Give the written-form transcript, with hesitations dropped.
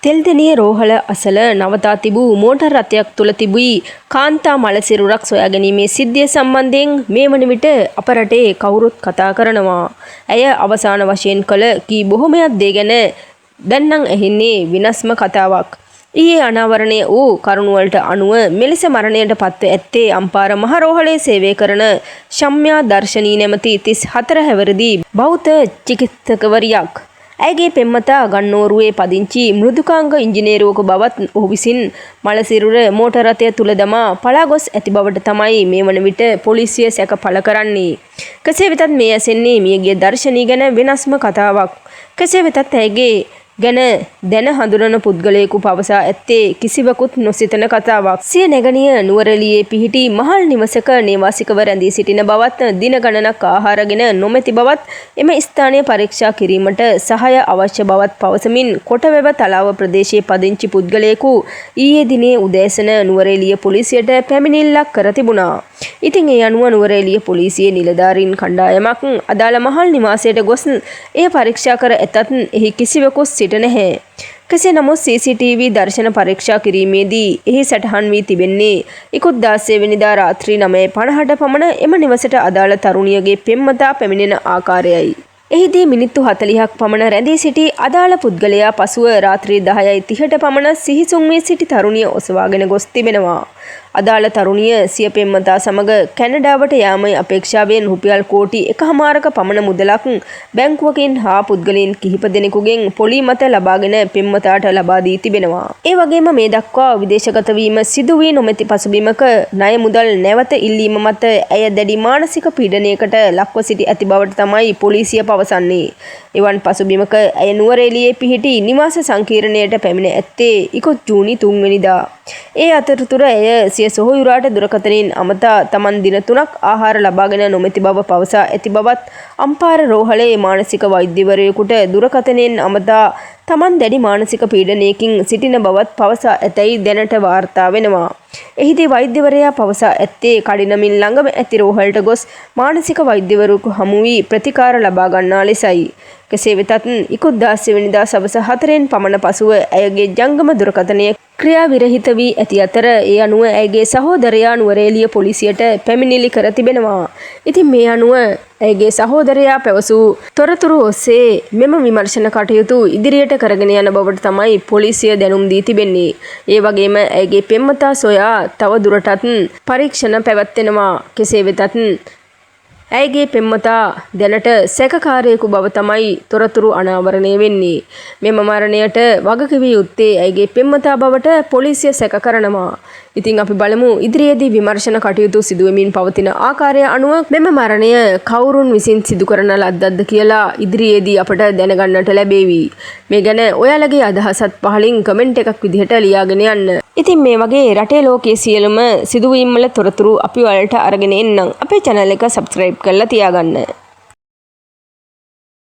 තෙල්දෙණිය රෝහල අසල නවතා තිබූ මෝටර් රථයක් තුළ තිබූ කාන්තා මළසිරුරක් සොයා ගැනීමේ සිද්ධිය සම්බන්ධයෙන් මේ වන විට අප රටේ කවුරුත් කතා කරනවා. ඇය අවසාන වශයෙන් කළ කී බොහොමයක් දේ ගැන දැන් නම් ඇහෙන්නේ විනස්ම කතාවක්. ඊයේ අනාවරණය වූ කරුණුවලට අනුව මෙලෙස මරණයට පත්ව ඇත්තේ අම්පාර මහ රෝහලේ සේවය කරන ශම්‍යා දර්ශනී නැමැති 34 හැවිරිදි බෞද්ධ චිකිත්සකවරියක්. ඇයගේ පෙම්වතා ගන්නෝරුවේ පදිංචි මෘදුකාංග ඉංජිනේරුවෙකු බවත් ඔහු විසින් මළසිරුර මෝටර් රථය තුල දමා පලා ගොස් ඇති බවට තමයි මේ වන විට පොලිසිය සැක පළ කරන්නේ. කෙසේ වෙතත් මේ ඇසෙන්නේ මියගිය දර්ශනී ගැන වෙනස්ම කතාවක්. කෙසේ වෙතත් ඇයගේ ගැන දැන හඳුනන පුද්ගලයෙකු පවසා ඇත්තේ කිසිවකුත් නොසිතන කතාවක්. සිය නැගණිය නුවරඑළියේ පිහිටි මහල් නිවසක නේවාසිකව රැඳී සිටින බවත් දින ගණනක් ආහාරගෙන නොමැති බවත් එම ස්ථානය පරීක්ෂා කිරීමට සහාය අවශ්‍ය බවත් පවසමින් කොටවැව තලාව ප්‍රදේශයේ පදිංචි පුද්ගලයෙකු ඊයේ දිනේ උදෑසන නුවරඑළිය පොලිසියට පැමිණිල්ලක් කර තිබුණා. ඉතින් ඒ අනුව නුවරඑළිය පොලිසියේ නිලධාරීන් කණ්ඩායමක් අදාළ මහල් නිවාසයට ගොස් එය පරීක්ෂා කර ඇතත් එහි කිසිවකු සිට නැහැ. කෙසේ නමුත් CCTV දර්ශන පරීක්ෂා කිරීමේදී එහි සටහන් වී තිබෙන්නේ ඉකුත් 16 වෙනිදා රාත්‍රී 9:50ට පමණ එම නිවසට අදාළ තරුණියගේ පෙම්වතා පැමිණෙන ආකාරයයි. එහිදී මිනිත්තු 40ක් පමණ රැඳී සිටි අදාළ පුද්ගලයා පසුව රාත්‍රී 10:30ට පමණ සිහිසුන් වී සිටි තරුණිය ඔසවාගෙන ගොස් තිබෙනවා. අදාළ තරුණිය සිය පෙම්වතා සමග කැනඩාවට යාමේ අපේක්ෂාවෙන් රුපියල් කෝටි 1.5ක පමණ මුදලක් බැංකුවකින් හා පුද්ගලයන් කිහිප දෙනෙකුගෙන් පොලී මත ලබාගෙන පෙම්වතාට ලබා දී තිබෙනවා. ඒ වගේම මේ දක්වා විදේශගත වීම සිදු වී නොමැති පසුබිමක ණය මුදල් නැවත ඉල්ලීම මත ඇය දැඩි මානසික පීඩනයකට ලක්ව සිටි ඇති බවට තමයි පොලිසිය පවසන්නේ. එවන් පසුබිමක ඇය නුවරඑළියේ පිහිටි නිවාස සංකීර්ණයට පැමිණ ඇත්තේ ඉකුත් ජූනි 3 වෙනිදා. ඒ අතරතුර ඇය සිය සොහොයුරාට දුරකථනයෙන් අමතා තමන් දින 3ක් ආහාර ලබාගෙන නොමැති බව පවසා ඇති බවත් අම්පාර රෝහලේ මානසික වෛද්‍යවරයෙකුට දුරකථනයෙන් අමතා තමන් දැඩි මානසික පීඩනයකින් සිටින බවත් පවසා ඇතැයි දැනට වාර්තා වෙනවා. එහිදී වෛද්‍යවරයා පවසා ඇත්තේ කඩිනමින් ළඟම ඇති රෝහලට ගොස් මානසික වෛද්‍යවරයෙකු හමු වී ප්‍රතිකාර ලබා ගන්නා ලෙසයි. කෙසේ වෙතත් ඉකුත් 16 වෙනිදා සවස 4න් පමණ පසුව ඇයගේ ජංගම දුරකථනය ක්‍රියා විරහිත වී ඇති අතර ඒ අනුව ඇයගේ සහෝදරයා නුවරඑළිය පොලිසියට පැමිණිලි කර තිබෙනවා. ඉතින් මේ අනුව ඇයගේ සහෝදරයා පැවසූ තොරතුරු ඔස්සේ මෙම විමර්ශන කටයුතු ඉදිරියට කරගෙන යන බවට තමයි පොලිසිය දැනුම් දී තිබෙන්නේ. ඒ වගේම ඇයගේ පෙම්වතා සොයා තව දුරටත් පරීක්ෂණ පැවැත්වෙනවා. කෙසේ වෙතත් ඇයගේ පෙම්වතා දැනට සැකකාරයෙකු බව තමයි තොරතුරු අනාවරණය වෙන්නේ. මෙම මරණයට වගකිවිය යුත්තේ ඇයගේ පෙම්වතා බවට පොලිසිය සැක කරනවා. ඉතින් අපි බලමු ඉදිරියේදී විමර්ශන කටයුතු සිදුවෙමින් පවතින ආකාරය අනුව මෙම මරණය කවුරුන් විසින් සිදු කරන ලද්දක්ද කියලා ඉදිරියේදී අපට දැනගන්නට ලැබේවි. මේ ගැන ඔයාලගේ අදහසත් පහලින් කමෙන්ට් එකක් විදිහට ලියාගෙන යන්න. ඉතින් මේ වගේ රටේ ලෝකයේ සියලුම සිදුවීම් වල තොරතුරු අපි ඔයාලට අරගෙන එන්නම්. අපේ channel එක subscribe කරලා තියාගන්න.